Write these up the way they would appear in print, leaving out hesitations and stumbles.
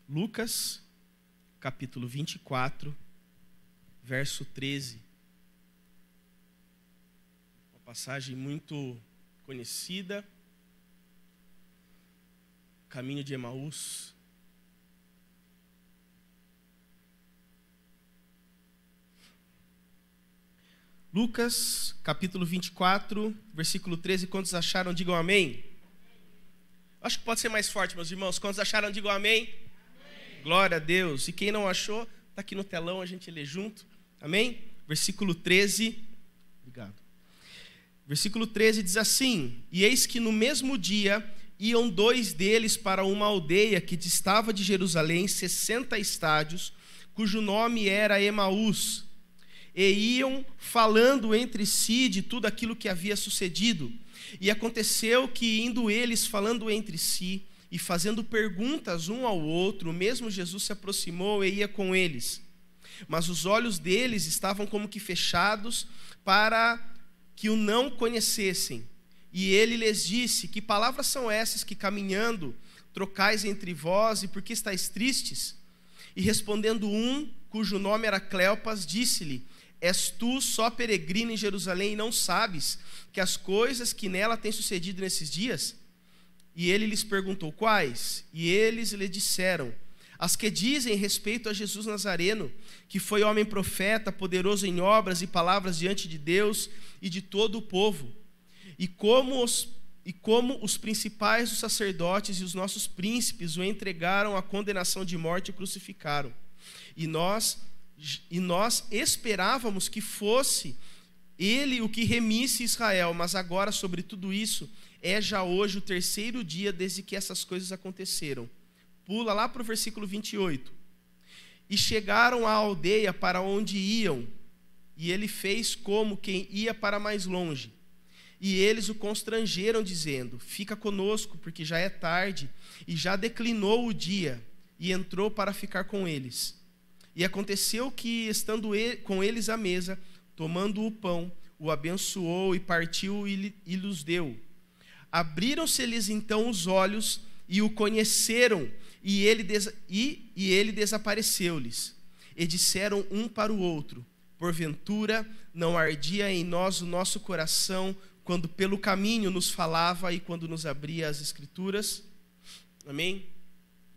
Lucas, capítulo 24, verso 13. Uma passagem muito conhecida. Caminho de Emaús. Lucas, capítulo 24, versículo 13. Quantos acharam, digam amém. Acho que pode ser mais forte, meus irmãos. Quantos acharam, digam amém. Amém. Glória a Deus. E quem não achou, está aqui no telão, a gente lê junto. Amém? Versículo 13. Obrigado. Versículo 13 diz assim: E eis que no mesmo dia iam dois deles para uma aldeia que distava de Jerusalém 60 estádios, cujo nome era Emaús. E iam falando entre si de tudo aquilo que havia sucedido. E aconteceu que, indo eles falando entre si e fazendo perguntas um ao outro, o mesmo Jesus se aproximou e ia com eles. Mas os olhos deles estavam como que fechados para que o não conhecessem. E ele lhes disse: Que palavras são essas que caminhando trocais entre vós, e por que estáis tristes? E respondendo um, cujo nome era Cleopas, disse-lhe: És tu só peregrino em Jerusalém e não sabes que as coisas que nela têm sucedido nesses dias? E ele lhes perguntou: Quais? E eles lhe disseram: As que dizem respeito a Jesus Nazareno, que foi homem profeta, poderoso em obras e palavras diante de Deus e de todo o povo. E como os principais dos sacerdotes e os nossos príncipes o entregaram à condenação de morte e crucificaram. E nós esperávamos que fosse ele o que remisse Israel, mas agora sobre tudo isso é já hoje o terceiro dia desde que essas coisas aconteceram. Pula lá para o versículo 28. E chegaram à aldeia para onde iam, e ele fez como quem ia para mais longe. E eles o constrangeram, dizendo: Fica conosco, porque já é tarde, e já declinou o dia. E entrou para ficar com eles. E aconteceu que, estando com eles à mesa, tomando o pão, o abençoou e partiu e lhes deu. Abriram-se-lhes então os olhos e o conheceram, e ele desapareceu-lhes. E disseram um para o outro: Porventura não ardia em nós o nosso coração, quando pelo caminho nos falava e quando nos abria as Escrituras? Amém?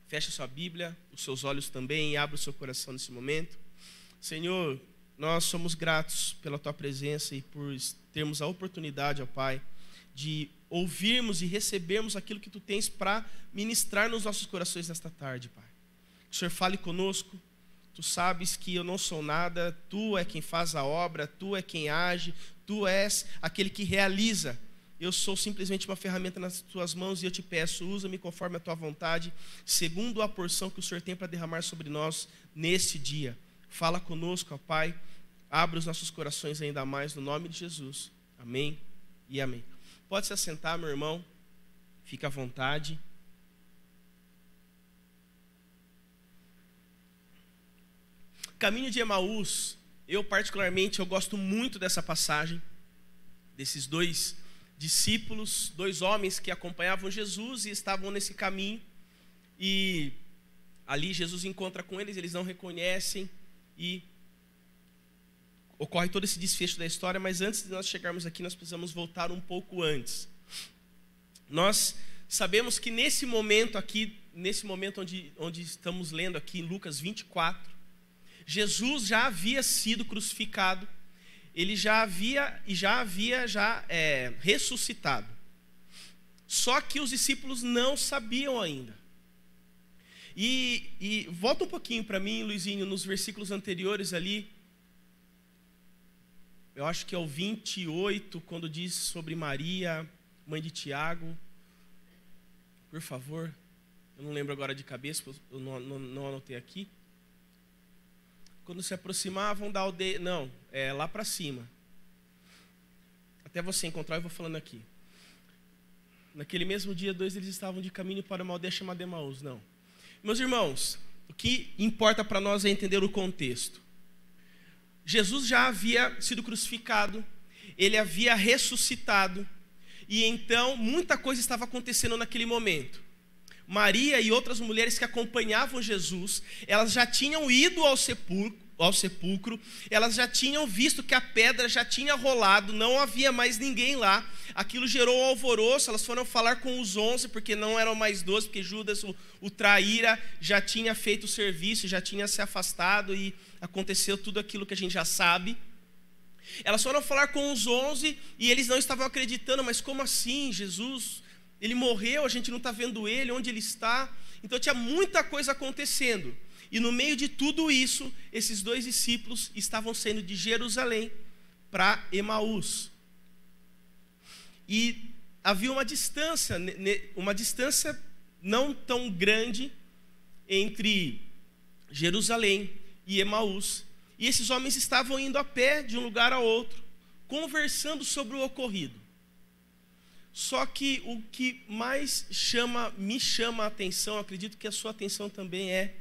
Feche sua Bíblia, os seus olhos também, e abra o seu coração nesse momento. Senhor, nós somos gratos pela Tua presença e por termos a oportunidade, ó Pai, de ouvirmos e recebermos aquilo que Tu tens para ministrar nos nossos corações nesta tarde, Pai. Que o Senhor fale conosco. Tu sabes que eu não sou nada, Tu é quem faz a obra, Tu é quem age, Tu és aquele que realiza. Eu sou simplesmente uma ferramenta nas Tuas mãos e eu te peço, usa-me conforme a Tua vontade, segundo a porção que o Senhor tem para derramar sobre nós neste dia. Fala conosco, ó Pai, abre os nossos corações ainda mais no nome de Jesus. Amém e amém. Pode se assentar, meu irmão, fica à vontade. Caminho de Emaús, eu gosto muito dessa passagem, desses dois discípulos, dois homens que acompanhavam Jesus e estavam nesse caminho, e ali Jesus encontra com eles, eles não reconhecem, e ocorre todo esse desfecho da história. Mas antes de nós chegarmos aqui, nós precisamos voltar um pouco antes. Nós sabemos que nesse momento onde estamos lendo aqui em Lucas 24, Jesus já havia sido crucificado, ele já havia ressuscitado. Só que os discípulos não sabiam ainda. E volta um pouquinho para mim, Luizinho, nos versículos anteriores ali. Eu acho que é o 28, quando diz sobre Maria, mãe de Tiago. Por favor, eu não lembro agora de cabeça, eu não anotei aqui. Quando se aproximavam da aldeia, não, é lá para cima. Até você encontrar, eu vou falando aqui. Naquele mesmo dia, dois deles estavam de caminho para uma aldeia chamada Emaús. Não. Meus irmãos, o que importa para nós é entender o contexto. Jesus já havia sido crucificado, ele havia ressuscitado, e então muita coisa estava acontecendo naquele momento. Maria e outras mulheres que acompanhavam Jesus, elas já tinham ido ao sepulcro, elas já tinham visto que a pedra já tinha rolado, não havia mais ninguém lá. Aquilo gerou um alvoroço, elas foram falar com os 11, porque não eram mais 12, porque Judas, o traíra, já tinha feito o serviço, já tinha se afastado e aconteceu tudo aquilo que a gente já sabe. Elas foram falar com os 11 e eles não estavam acreditando, mas como assim? Jesus, ele morreu, a gente não está vendo ele, onde ele está? Então tinha muita coisa acontecendo. E no meio de tudo isso, esses 2 discípulos estavam saindo de Jerusalém para Emaús. E havia uma distância não tão grande entre Jerusalém e Emaús. E esses homens estavam indo a pé de um lugar a outro, conversando sobre o ocorrido. Só que o que mais me chama a atenção, acredito que a sua atenção também é,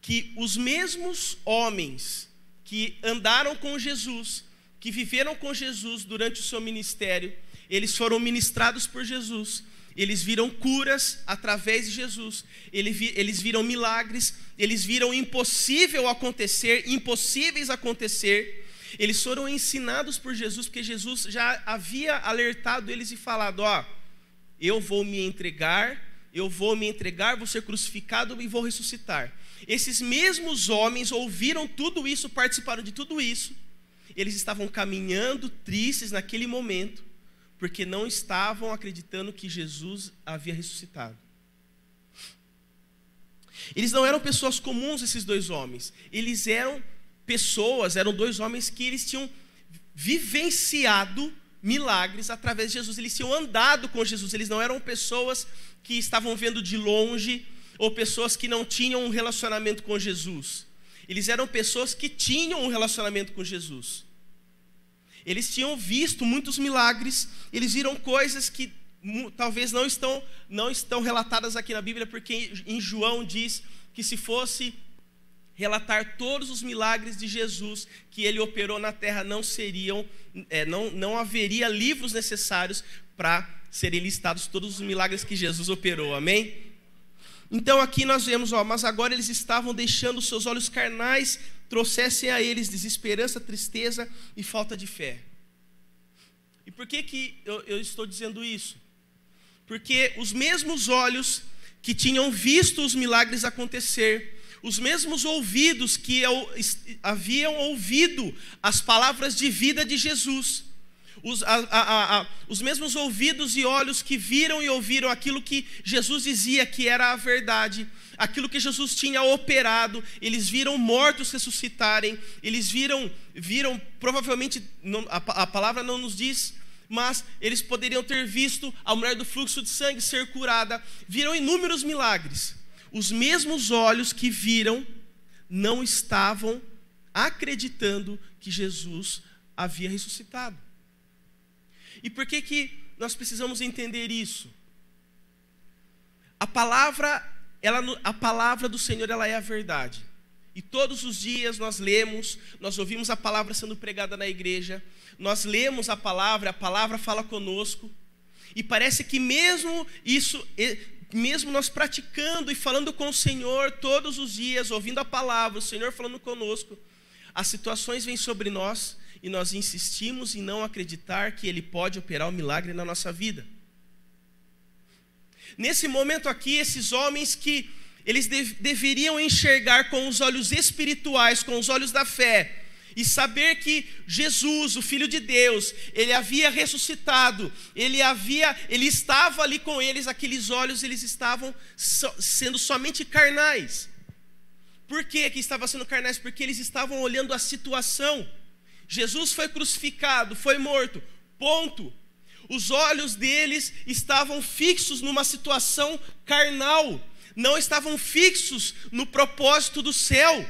que os mesmos homens que andaram com Jesus, que viveram com Jesus durante o seu ministério, eles foram ministrados por Jesus, eles viram curas através de Jesus, eles viram milagres, eles viram impossíveis acontecer, eles foram ensinados por Jesus, porque Jesus já havia alertado eles e falado, eu vou me entregar, vou ser crucificado e vou ressuscitar. Esses mesmos homens ouviram tudo isso, participaram de tudo isso, eles estavam caminhando tristes naquele momento, porque não estavam acreditando que Jesus havia ressuscitado. Eles não eram pessoas comuns, esses 2 homens. Eles eram 2 homens que eles tinham vivenciado milagres através de Jesus. Eles tinham andado com Jesus. Eles não eram pessoas que estavam vendo de longe ou pessoas que não tinham um relacionamento com Jesus. Eles eram pessoas que tinham um relacionamento com Jesus. Eles tinham visto muitos milagres, eles viram coisas que talvez não estão relatadas aqui na Bíblia, porque em João diz que se fosse relatar todos os milagres de Jesus que ele operou na terra, não haveria livros necessários para serem listados todos os milagres que Jesus operou, amém? Então aqui nós vemos, mas agora eles estavam deixando os seus olhos carnais trouxessem a eles desesperança, tristeza e falta de fé. E por que eu estou dizendo isso? Porque os mesmos olhos que tinham visto os milagres acontecer, os mesmos ouvidos que haviam ouvido as palavras de vida de Jesus, os mesmos ouvidos e olhos que viram e ouviram aquilo que Jesus dizia que era a verdade, aquilo que Jesus tinha operado, eles viram mortos ressuscitarem, eles viram provavelmente, a palavra não nos diz, mas eles poderiam ter visto a mulher do fluxo de sangue ser curada, viram inúmeros milagres. Os mesmos olhos que viram não estavam acreditando que Jesus havia ressuscitado. E por que nós precisamos entender isso? A palavra do Senhor, ela é a verdade. E todos os dias nós lemos, nós ouvimos a palavra sendo pregada na igreja, nós lemos a palavra fala conosco, e parece que mesmo nós praticando e falando com o Senhor todos os dias, ouvindo a palavra, o Senhor falando conosco, as situações vêm sobre nós e nós insistimos em não acreditar que Ele pode operar um milagre na nossa vida. Nesse momento aqui, esses homens que eles deveriam enxergar com os olhos espirituais, com os olhos da fé, e saber que Jesus, o Filho de Deus, Ele havia ressuscitado, Ele estava ali com eles, aqueles olhos, eles estavam sendo somente carnais. Por que estavam sendo carnais? Porque eles estavam olhando a situação. Jesus foi crucificado, foi morto, ponto. Os olhos deles estavam fixos numa situação carnal, não estavam fixos no propósito do céu.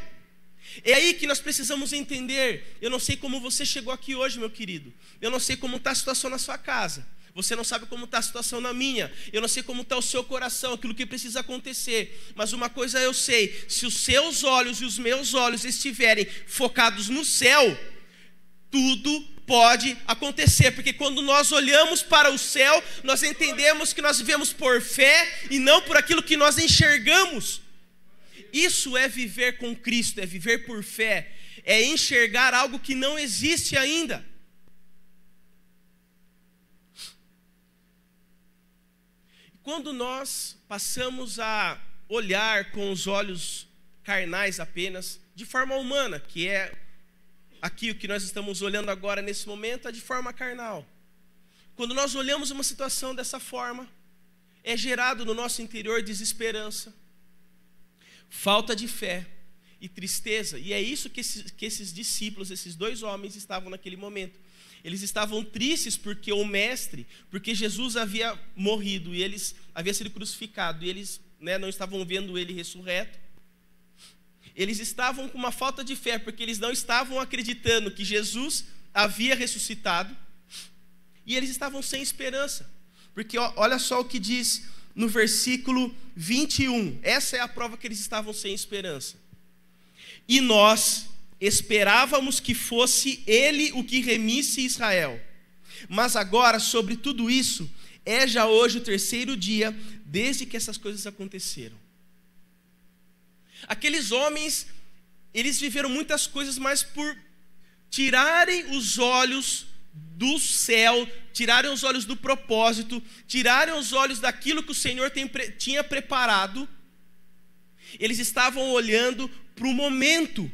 É aí que nós precisamos entender. Eu não sei como você chegou aqui hoje, meu querido. Eu não sei como está a situação na sua casa. Você não sabe como está a situação na minha. Eu não sei como está o seu coração, aquilo que precisa acontecer. Mas uma coisa eu sei: se os seus olhos e os meus olhos estiverem focados no céu, tudo pode acontecer, porque quando nós olhamos para o céu, nós entendemos que nós vivemos por fé e não por aquilo que nós enxergamos. Isso é viver com Cristo, é viver por fé, é enxergar algo que não existe ainda. Quando nós passamos a olhar com os olhos carnais apenas, de forma humana, que é aqui o que nós estamos olhando agora nesse momento, é de forma carnal. Quando nós olhamos uma situação dessa forma, é gerado no nosso interior desesperança, falta de fé e tristeza. E é isso que esses discípulos, esses dois homens estavam naquele momento. Eles estavam tristes porque o mestre, porque Jesus havia morrido e havia sido crucificado, e eles não estavam vendo ele ressurreto. Eles estavam com uma falta de fé, porque eles não estavam acreditando que Jesus havia ressuscitado, e eles estavam sem esperança, porque olha só o que diz no versículo 21, essa é a prova que eles estavam sem esperança. E nós esperávamos que fosse ele o que remisse Israel, mas agora sobre tudo isso, é já hoje o terceiro dia desde que essas coisas aconteceram. Aqueles homens, eles viveram muitas coisas, mas por tirarem os olhos do céu, tirarem os olhos do propósito, tirarem os olhos daquilo que o Senhor tinha preparado, eles estavam olhando para o momento,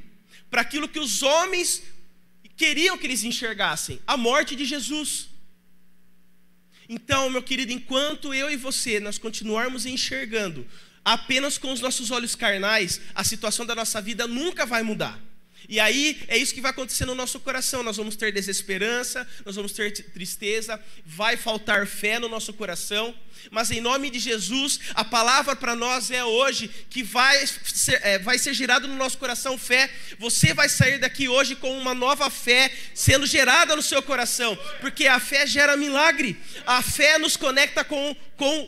para aquilo que os homens queriam que eles enxergassem, a morte de Jesus. Então, meu querido, enquanto eu e você, nós continuarmos enxergando apenas com os nossos olhos carnais, a situação da nossa vida nunca vai mudar. E aí, é isso que vai acontecer no nosso coração. Nós vamos ter desesperança, nós vamos ter tristeza, vai faltar fé no nosso coração. Mas em nome de Jesus, a palavra para nós é hoje que vai ser gerado no nosso coração fé. Você vai sair daqui hoje com uma nova fé sendo gerada no seu coração, porque a fé gera milagre. A fé nos conecta com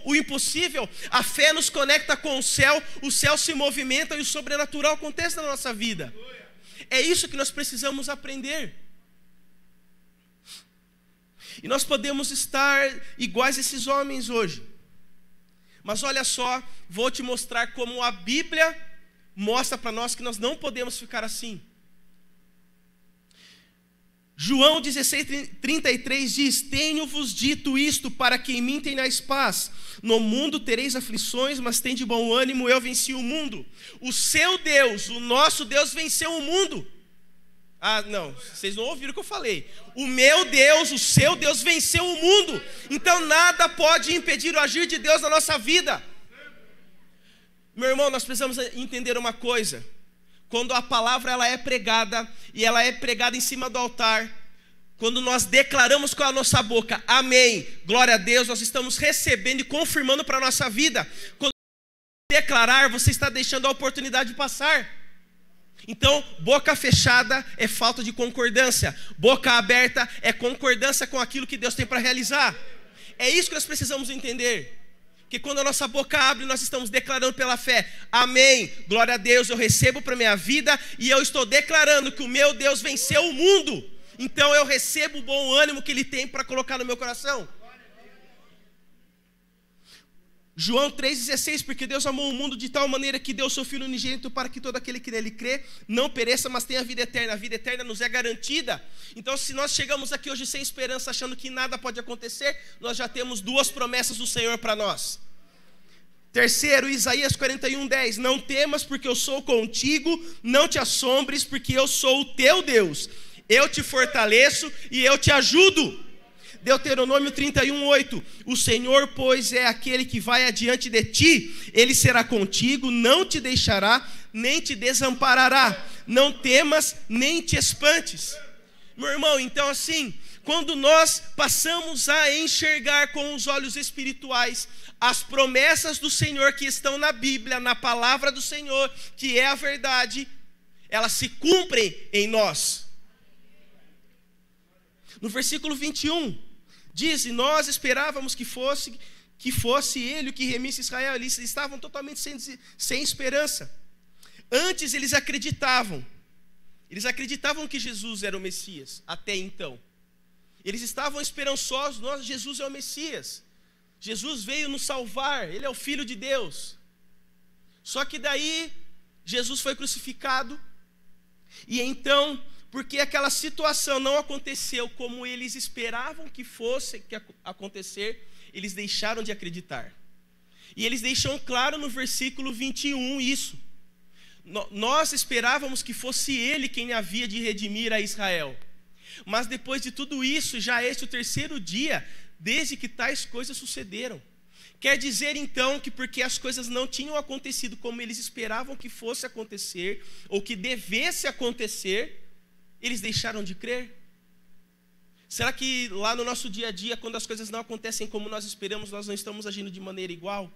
o impossível, a fé nos conecta com o céu se movimenta e o sobrenatural acontece na nossa vida. É isso que nós precisamos aprender. E nós podemos estar iguais a esses homens hoje. Mas olha só, vou te mostrar como a Bíblia mostra para nós que nós não podemos ficar assim. João 16:33 diz: tenho-vos dito isto para que em mim tenhais paz. No mundo tereis aflições, mas tende bom ânimo, eu venci o mundo. O seu Deus, o nosso Deus, venceu o mundo. Ah, não, vocês não ouviram o que eu falei. O meu Deus, o seu Deus venceu o mundo. Então nada pode impedir o agir de Deus na nossa vida. Meu irmão, nós precisamos entender uma coisa. Quando a palavra ela é pregada, e ela é pregada em cima do altar, quando nós declaramos com a nossa boca, amém, glória a Deus, nós estamos recebendo e confirmando para a nossa vida. Quando declarar, você está deixando a oportunidade passar. Então, boca fechada é falta de concordância, boca aberta é concordância com aquilo que Deus tem para realizar. É isso que nós precisamos entender. Que quando a nossa boca abre, nós estamos declarando pela fé, amém, glória a Deus, eu recebo para a minha vida, e eu estou declarando que o meu Deus venceu o mundo, então eu recebo o bom ânimo que Ele tem para colocar no meu coração. João 3,16, porque Deus amou o mundo de tal maneira que deu o seu Filho unigênito para que todo aquele que nele crê não pereça, mas tenha a vida eterna nos é garantida. Então, se nós chegamos aqui hoje sem esperança, achando que nada pode acontecer, nós já temos duas promessas do Senhor para nós. Terceiro, Isaías 41:10, não temas porque eu sou contigo, não te assombres porque eu sou o teu Deus, eu te fortaleço e eu te ajudo. Deuteronômio 31:8, o Senhor, pois, é aquele que vai adiante de ti, Ele será contigo, não te deixará, nem te desamparará, não temas, nem te espantes. Meu irmão, então assim, quando nós passamos a enxergar com os olhos espirituais as promessas do Senhor que estão na Bíblia, na palavra do Senhor, que é a verdade, elas se cumprem em nós. No versículo 21, diz, e nós esperávamos que fosse ele o que remisse Israel. Eles estavam totalmente sem esperança. Antes eles acreditavam que Jesus era o Messias, até então. Eles estavam esperançosos, nossa, Jesus é o Messias. Jesus veio nos salvar, Ele é o Filho de Deus. Só que daí, Jesus foi crucificado, e então, porque aquela situação não aconteceu como eles esperavam que fosse acontecer, eles deixaram de acreditar. E eles deixam claro no versículo 21 isso. Nós esperávamos que fosse Ele quem havia de redimir a Israel. Mas depois de tudo isso, já este é o terceiro dia desde que tais coisas sucederam. Quer dizer então que porque as coisas não tinham acontecido como eles esperavam que fosse acontecer, ou que devesse acontecer, eles deixaram de crer? Será que lá no nosso dia a dia, quando as coisas não acontecem como nós esperamos, nós não estamos agindo de maneira igual?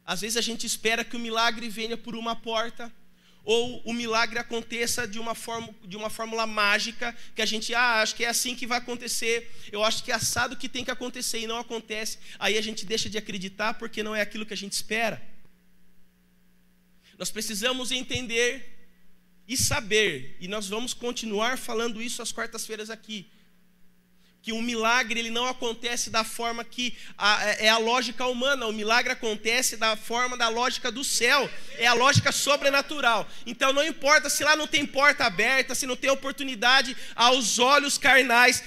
Às vezes a gente espera que o milagre venha por uma porta, ou o milagre aconteça de uma fórmula mágica, que a gente, acho que é assim que vai acontecer, eu acho que é assado que tem que acontecer e não acontece, aí a gente deixa de acreditar porque não é aquilo que a gente espera. Nós precisamos entender e saber, e nós vamos continuar falando isso às quartas-feiras aqui, que um milagre ele não acontece da forma que é a lógica humana. O milagre acontece da forma da lógica do céu, é a lógica sobrenatural. Então não importa se lá não tem porta aberta, se não tem oportunidade aos olhos carnais,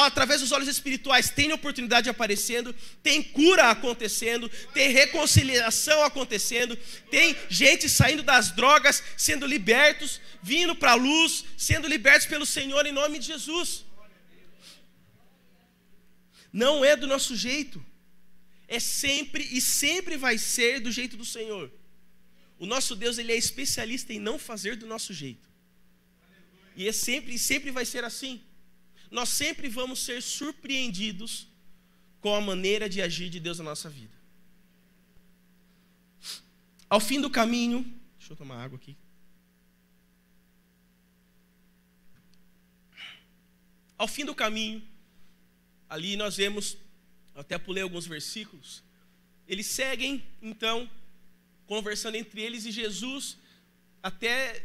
através dos olhos espirituais tem oportunidade aparecendo, tem cura acontecendo, tem reconciliação acontecendo, tem gente saindo das drogas, sendo libertos, vindo para a luz, sendo libertos pelo Senhor em nome de Jesus. Não é do nosso jeito, é sempre e sempre vai ser do jeito do Senhor. O nosso Deus, Ele é especialista em não fazer do nosso jeito. E sempre vai ser assim. Nós sempre vamos ser surpreendidos com a maneira de agir de Deus na nossa vida. Ao fim do caminho, deixa eu tomar água aqui. Ao fim do caminho, ali nós vemos, até pulei alguns versículos, eles seguem, então, conversando entre eles, e Jesus até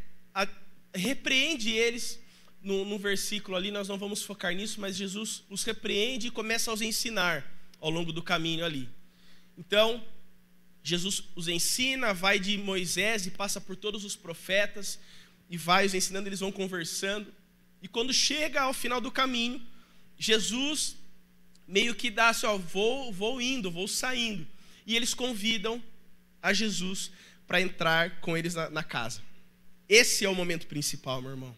repreende eles, no versículo ali, nós não vamos focar nisso, mas Jesus os repreende e começa a os ensinar ao longo do caminho ali. Então, Jesus os ensina, vai de Moisés e passa por todos os profetas, e vai os ensinando, eles vão conversando, e quando chega ao final do caminho, Jesus meio que dá assim, vou saindo. E eles convidam a Jesus para entrar com eles na casa. Esse é o momento principal, meu irmão.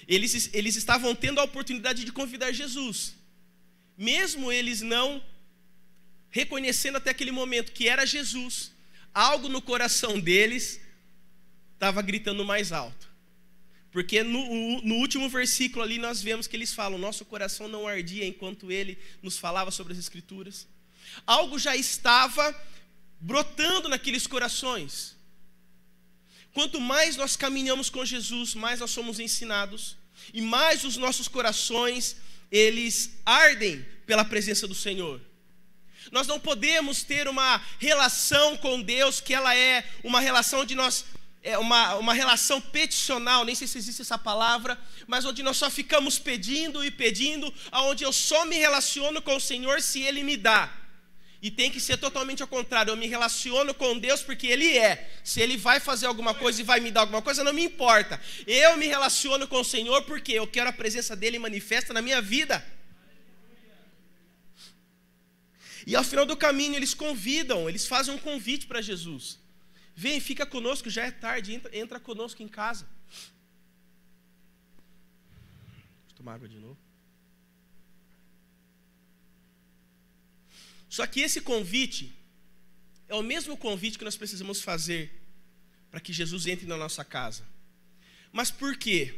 Eles estavam tendo a oportunidade de convidar Jesus. Mesmo eles não reconhecendo até aquele momento que era Jesus, algo no coração deles estava gritando mais alto. Porque no último versículo ali nós vemos que eles falam, nosso coração não ardia enquanto ele nos falava sobre as Escrituras. Algo já estava brotando naqueles corações. Quanto mais nós caminhamos com Jesus, mais nós somos ensinados, e mais os nossos corações, eles ardem pela presença do Senhor. Nós não podemos ter uma relação com Deus que ela é uma relação onde nós... É uma relação peticional, nem sei se existe essa palavra, mas onde nós só ficamos pedindo e pedindo, onde eu só me relaciono com o Senhor se Ele me dá. E tem que ser totalmente ao contrário, eu me relaciono com Deus porque Ele é. Se Ele vai fazer alguma coisa e vai me dar alguma coisa, não me importa. Eu me relaciono com o Senhor porque eu quero a presença dEle manifesta na minha vida. E ao final do caminho eles convidam, eles fazem um convite para Jesus. Vem, fica conosco, já é tarde, entra conosco em casa. Deixa eu tomar água de novo. Só que esse convite é o mesmo convite que nós precisamos fazer para que Jesus entre na nossa casa. Mas por quê?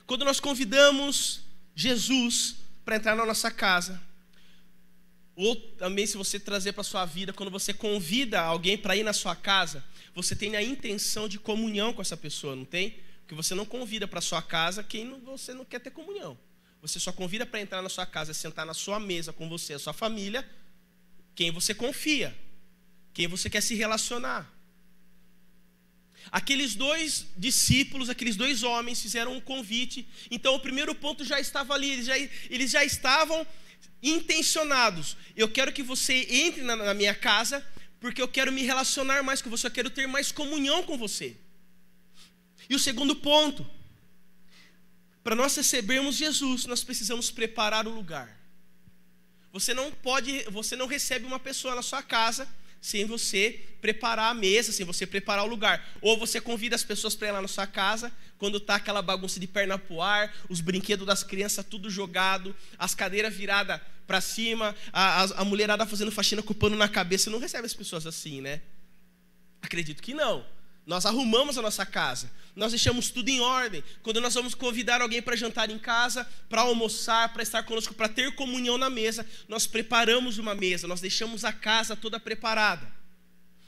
Quando nós convidamos Jesus para entrar na nossa casa, ou também se você trazer para a sua vida, quando você convida alguém para ir na sua casa, você tem a intenção de comunhão com essa pessoa, não tem? Porque você não convida para a sua casa quem você não quer ter comunhão. Você só convida para entrar na sua casa, sentar na sua mesa com você, a sua família, quem você confia, quem você quer se relacionar. Aqueles dois discípulos, aqueles dois homens fizeram um convite. Então o primeiro ponto já estava ali, eles já estavam intencionados. Eu quero que você entre na minha casa, porque eu quero me relacionar mais com você, eu quero ter mais comunhão com você. E o segundo ponto, para nós recebermos Jesus, nós precisamos preparar o lugar. Você não recebe uma pessoa na sua casa sem você preparar a mesa, sem você preparar o lugar. Ou você convida as pessoas para ir lá na sua casa, quando está aquela bagunça de perna pro ar, os brinquedos das crianças tudo jogado, as cadeiras viradas para cima, a mulherada fazendo faxina com o pano na cabeça. Você não recebe as pessoas assim, né? Acredito que não. Nós arrumamos a nossa casa, nós deixamos tudo em ordem. Quando nós vamos convidar alguém para jantar em casa, para almoçar, para estar conosco, para ter comunhão na mesa, nós preparamos uma mesa, nós deixamos a casa toda preparada.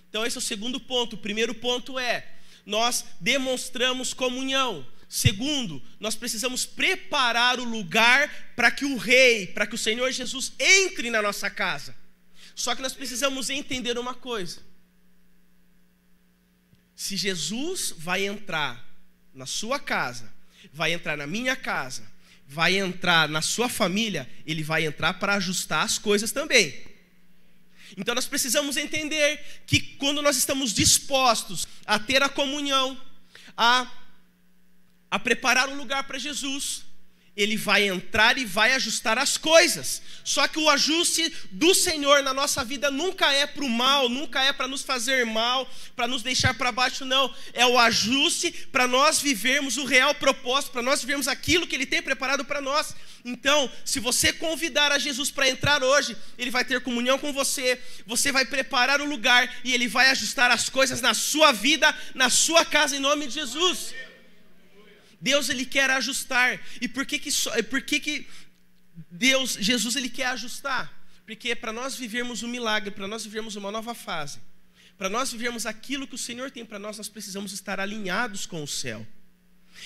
Então esse é o segundo ponto. O primeiro ponto é, nós demonstramos comunhão. Segundo, nós precisamos preparar o lugar para que o Rei, para que o Senhor Jesus entre na nossa casa. Só que nós precisamos entender uma coisa. Se Jesus vai entrar na sua casa, vai entrar na minha casa, vai entrar na sua família, Ele vai entrar para ajustar as coisas também. Então nós precisamos entender que quando nós estamos dispostos a ter a comunhão, a preparar um lugar para Jesus, Ele vai entrar e vai ajustar as coisas. Só que o ajuste do Senhor na nossa vida nunca é para o mal, nunca é para nos fazer mal, para nos deixar para baixo, não. É o ajuste para nós vivermos o real propósito, para nós vivermos aquilo que Ele tem preparado para nós. Então, se você convidar a Jesus para entrar hoje, Ele vai ter comunhão com você, você vai preparar o lugar e Ele vai ajustar as coisas na sua vida, na sua casa, em nome de Jesus. Deus, Ele quer ajustar. E por que Jesus, Ele quer ajustar? Porque para nós vivermos um milagre, para nós vivermos uma nova fase, para nós vivermos aquilo que o Senhor tem para nós, nós precisamos estar alinhados com o céu.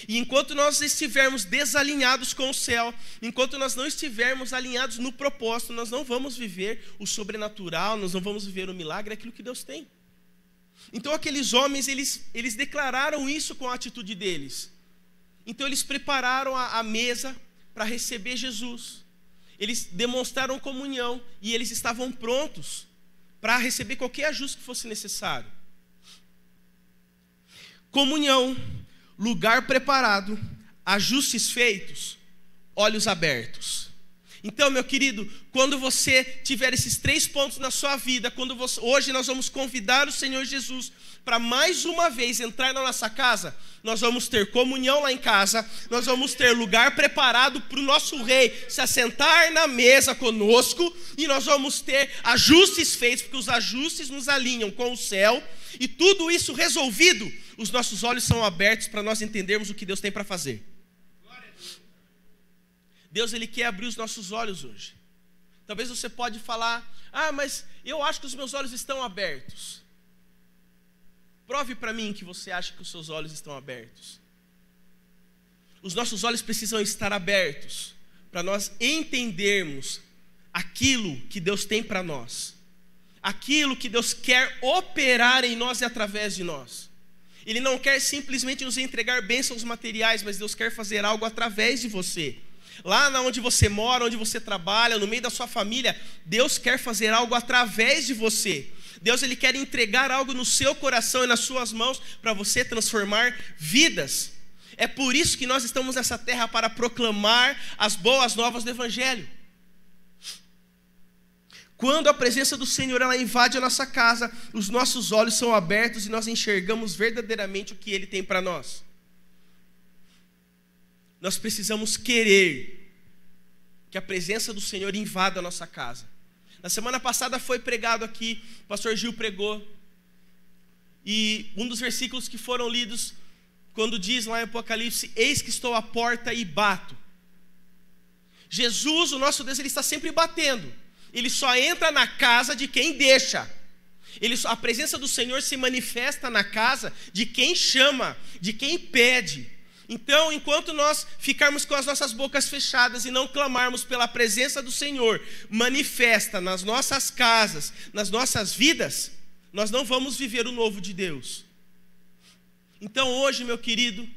E enquanto nós estivermos desalinhados com o céu, enquanto nós não estivermos alinhados no propósito, nós não vamos viver o sobrenatural, nós não vamos viver o milagre, aquilo que Deus tem. Então aqueles homens, eles declararam isso com a atitude deles. Então eles prepararam a mesa para receber Jesus. Eles demonstraram comunhão e eles estavam prontos para receber qualquer ajuste que fosse necessário. Comunhão, lugar preparado, ajustes feitos, olhos abertos. Então, meu querido, quando você tiver esses 3 pontos na sua vida, hoje nós vamos convidar o Senhor Jesus para mais uma vez entrar na nossa casa, nós vamos ter comunhão lá em casa, nós vamos ter lugar preparado para o nosso Rei se assentar na mesa conosco, e nós vamos ter ajustes feitos, porque os ajustes nos alinham com o céu, e tudo isso resolvido, os nossos olhos são abertos para nós entendermos o que Deus tem para fazer. Deus, Ele quer abrir os nossos olhos hoje. Talvez você pode falar, mas eu acho que os meus olhos estão abertos. Prove para mim que você acha que os seus olhos estão abertos. Os nossos olhos precisam estar abertos para nós entendermos aquilo que Deus tem para nós, aquilo que Deus quer operar em nós e através de nós. Ele não quer simplesmente nos entregar bênçãos materiais, mas Deus quer fazer algo através de você. Lá onde você mora, onde você trabalha, no meio da sua família, Deus quer fazer algo através de você. Deus, Ele quer entregar algo no seu coração e nas suas mãos para você transformar vidas. É por isso que nós estamos nessa terra, para proclamar as boas novas do Evangelho. Quando a presença do Senhor ela invade a nossa casa, os nossos olhos são abertos e nós enxergamos verdadeiramente o que Ele tem para nós. Nós precisamos querer que a presença do Senhor invada a nossa casa. Na semana passada foi pregado aqui, o pastor Gil pregou, e um dos versículos que foram lidos, quando diz lá em Apocalipse, eis que estou à porta e bato. Jesus, o nosso Deus, Ele está sempre batendo. Ele só entra na casa de quem deixa. A presença do Senhor se manifesta na casa de quem chama, de quem pede. Então, enquanto nós ficarmos com as nossas bocas fechadas e não clamarmos pela presença do Senhor manifesta nas nossas casas, nas nossas vidas, nós não vamos viver o novo de Deus. Então hoje, meu querido,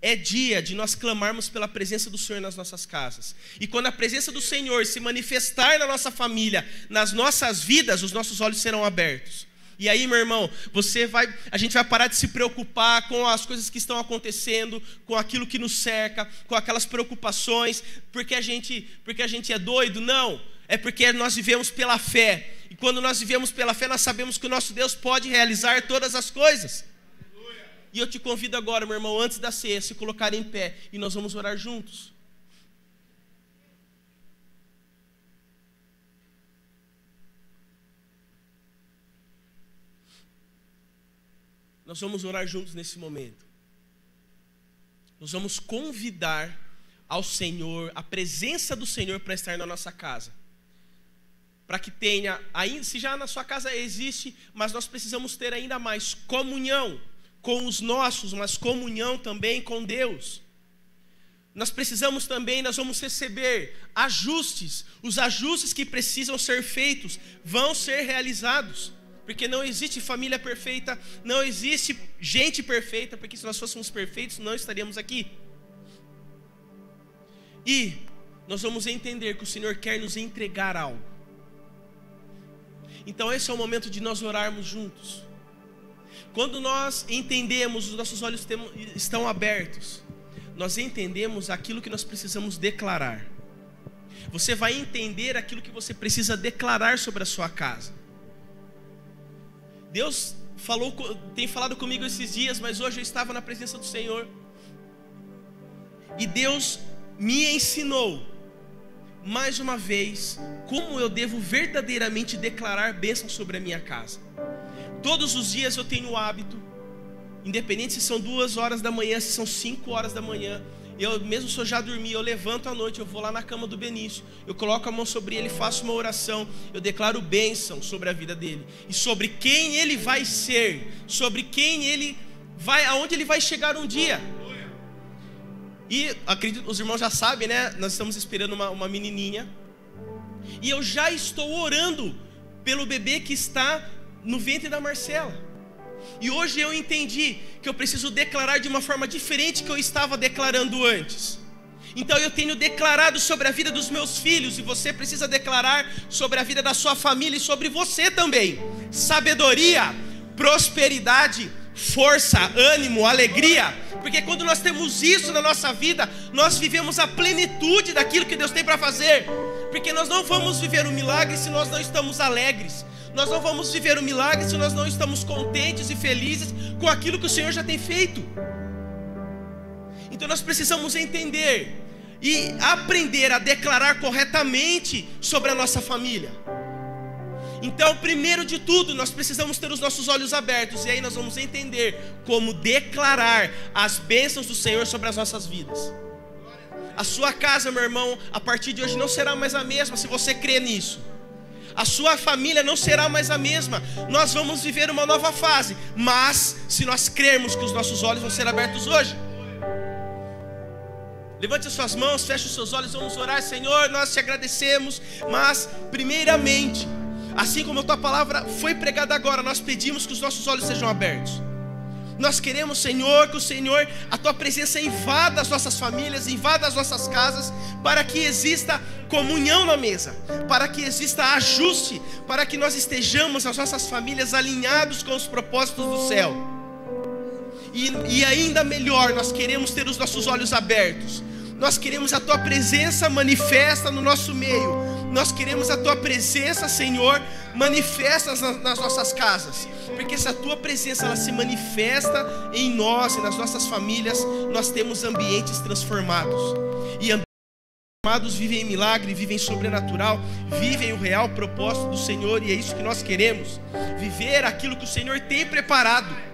é dia de nós clamarmos pela presença do Senhor nas nossas casas. E quando a presença do Senhor se manifestar na nossa família, nas nossas vidas, os nossos olhos serão abertos. E aí, meu irmão, a gente vai parar de se preocupar com as coisas que estão acontecendo, com aquilo que nos cerca, com aquelas preocupações, porque a gente é doido. Não, é porque nós vivemos pela fé. E quando nós vivemos pela fé, nós sabemos que o nosso Deus pode realizar todas as coisas. E eu te convido agora, meu irmão, antes da ceia, se colocar em pé e nós vamos orar juntos. Nós vamos orar juntos nesse momento. Nós vamos convidar ao Senhor, a presença do Senhor para estar na nossa casa. Para que tenha, se já na sua casa existe, mas nós precisamos ter ainda mais comunhão com os nossos, mas comunhão também com Deus. Nós precisamos também, nós vamos receber ajustes. Os ajustes que precisam ser feitos vão ser realizados. Porque não existe família perfeita, não existe gente perfeita, porque se nós fôssemos perfeitos, não estaríamos aqui. E nós vamos entender que o Senhor quer nos entregar algo. Então esse é o momento de nós orarmos juntos. Quando nós entendemos, os nossos olhos estão abertos, nós entendemos aquilo que nós precisamos declarar. Você vai entender aquilo que você precisa declarar sobre a sua casa. Deus tem falado comigo esses dias, mas hoje eu estava na presença do Senhor. E Deus me ensinou, mais uma vez, como eu devo verdadeiramente declarar bênção sobre a minha casa. Todos os dias eu tenho o hábito, independente se são 2 horas da manhã, se são 5 horas da manhã, mesmo se eu já dormi, eu levanto à noite, eu vou lá na cama do Benício, eu coloco a mão sobre ele, faço uma oração, eu declaro bênção sobre a vida dele, e sobre quem ele vai ser, sobre quem ele vai, aonde ele vai chegar um dia. E acredito, os irmãos já sabem, né? Nós estamos esperando uma menininha, e eu já estou orando pelo bebê que está no ventre da Marcela. E hoje eu entendi que eu preciso declarar de uma forma diferente que eu estava declarando antes. Então eu tenho declarado sobre a vida dos meus filhos, e você precisa declarar sobre a vida da sua família e sobre você também. Sabedoria, prosperidade, força, ânimo, alegria. Porque quando nós temos isso na nossa vida, nós vivemos a plenitude daquilo que Deus tem para fazer. Porque nós não vamos viver um milagre se nós não estamos alegres. Nós não vamos viver um milagre se nós não estamos contentes e felizes com aquilo que o Senhor já tem feito. Então nós precisamos entender e aprender a declarar corretamente sobre a nossa família. Então, primeiro de tudo, nós precisamos ter os nossos olhos abertos. E aí nós vamos entender como declarar as bênçãos do Senhor sobre as nossas vidas. A sua casa, meu irmão, a partir de hoje não será mais a mesma, se você crê nisso. A sua família não será mais a mesma. Nós vamos viver uma nova fase, mas se nós crermos que os nossos olhos vão ser abertos hoje. Levante as suas mãos, feche os seus olhos, vamos orar. Senhor, nós te agradecemos, mas primeiramente, assim como a tua palavra foi pregada agora, nós pedimos que os nossos olhos sejam abertos. Nós queremos, Senhor, que o Senhor, a tua presença invada as nossas famílias, invada as nossas casas, para que exista comunhão na mesa, para que exista ajuste, para que nós estejamos, as nossas famílias, alinhados com os propósitos do céu. E ainda melhor, nós queremos ter os nossos olhos abertos. Nós queremos a tua presença manifesta no nosso meio. Nós queremos a tua presença, Senhor, manifesta nas nossas casas. Porque se a tua presença ela se manifesta em nós e nas nossas famílias, nós temos ambientes transformados. E ambientes transformados vivem em milagre, vivem sobrenatural, vivem o real propósito do Senhor. E é isso que nós queremos, viver aquilo que o Senhor tem preparado.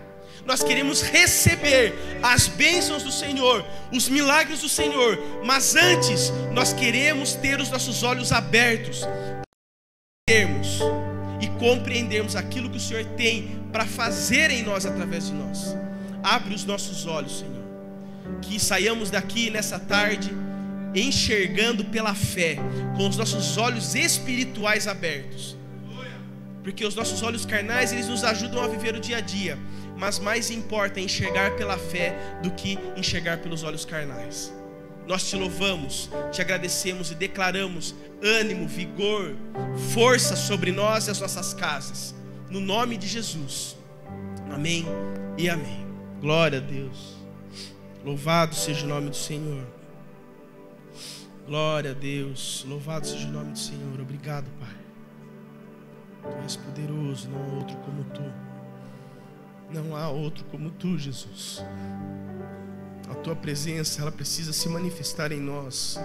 Nós queremos receber as bênçãos do Senhor, os milagres do Senhor. Mas antes, nós queremos ter os nossos olhos abertos, e compreendermos aquilo que o Senhor tem para fazer em nós, através de nós. Abre os nossos olhos, Senhor, que saiamos daqui nessa tarde enxergando pela fé, com os nossos olhos espirituais abertos. Porque os nossos olhos carnais, eles nos ajudam a viver o dia a dia, mas mais importa enxergar pela fé do que enxergar pelos olhos carnais. Nós te louvamos, te agradecemos e declaramos ânimo, vigor, força sobre nós e as nossas casas, no nome de Jesus. Amém e amém. Glória a Deus. Louvado seja o nome do Senhor. Glória a Deus. Louvado seja o nome do Senhor. Obrigado, Pai. Tu és poderoso, não há outro como Tu. Não há outro como Tu, Jesus. A Tua presença, ela precisa se manifestar em nós.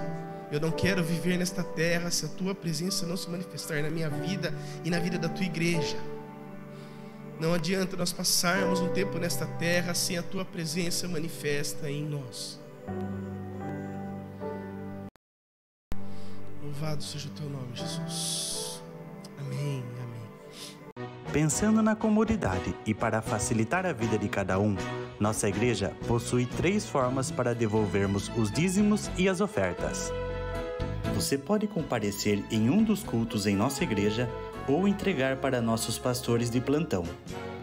Eu não quero viver nesta terra se a Tua presença não se manifestar na minha vida e na vida da Tua igreja. Não adianta nós passarmos um tempo nesta terra sem a Tua presença manifesta em nós. Louvado seja o Teu nome, Jesus. Amém, amém. Pensando na comunidade e para facilitar a vida de cada um, nossa igreja possui 3 formas para devolvermos os dízimos e as ofertas. Você pode comparecer em um dos cultos em nossa igreja ou entregar para nossos pastores de plantão.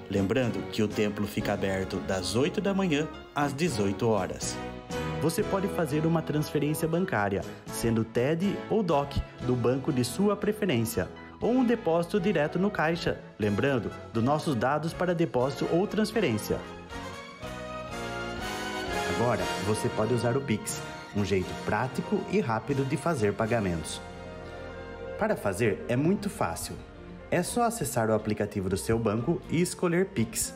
Lembrando que o templo fica aberto das 8 da manhã às 18 horas. Você pode fazer uma transferência bancária, sendo TED ou DOC, do banco de sua preferência, ou um depósito direto no caixa, lembrando dos nossos dados para depósito ou transferência. Agora, você pode usar o Pix, um jeito prático e rápido de fazer pagamentos. Para fazer é muito fácil. É só acessar o aplicativo do seu banco e escolher Pix.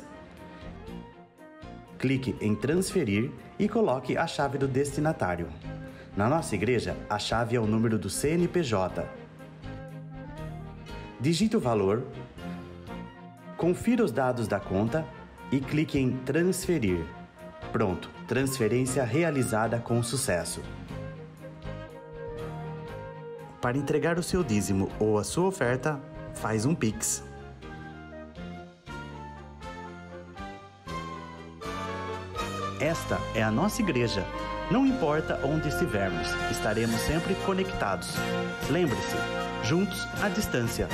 Clique em transferir e coloque a chave do destinatário. Na nossa igreja, a chave é o número do CNPJ. Digite o valor, confira os dados da conta e clique em transferir. Pronto, transferência realizada com sucesso. Para entregar o seu dízimo ou a sua oferta, faz um Pix. Esta é a nossa igreja. Não importa onde estivermos, estaremos sempre conectados. Lembre-se, juntos à distância.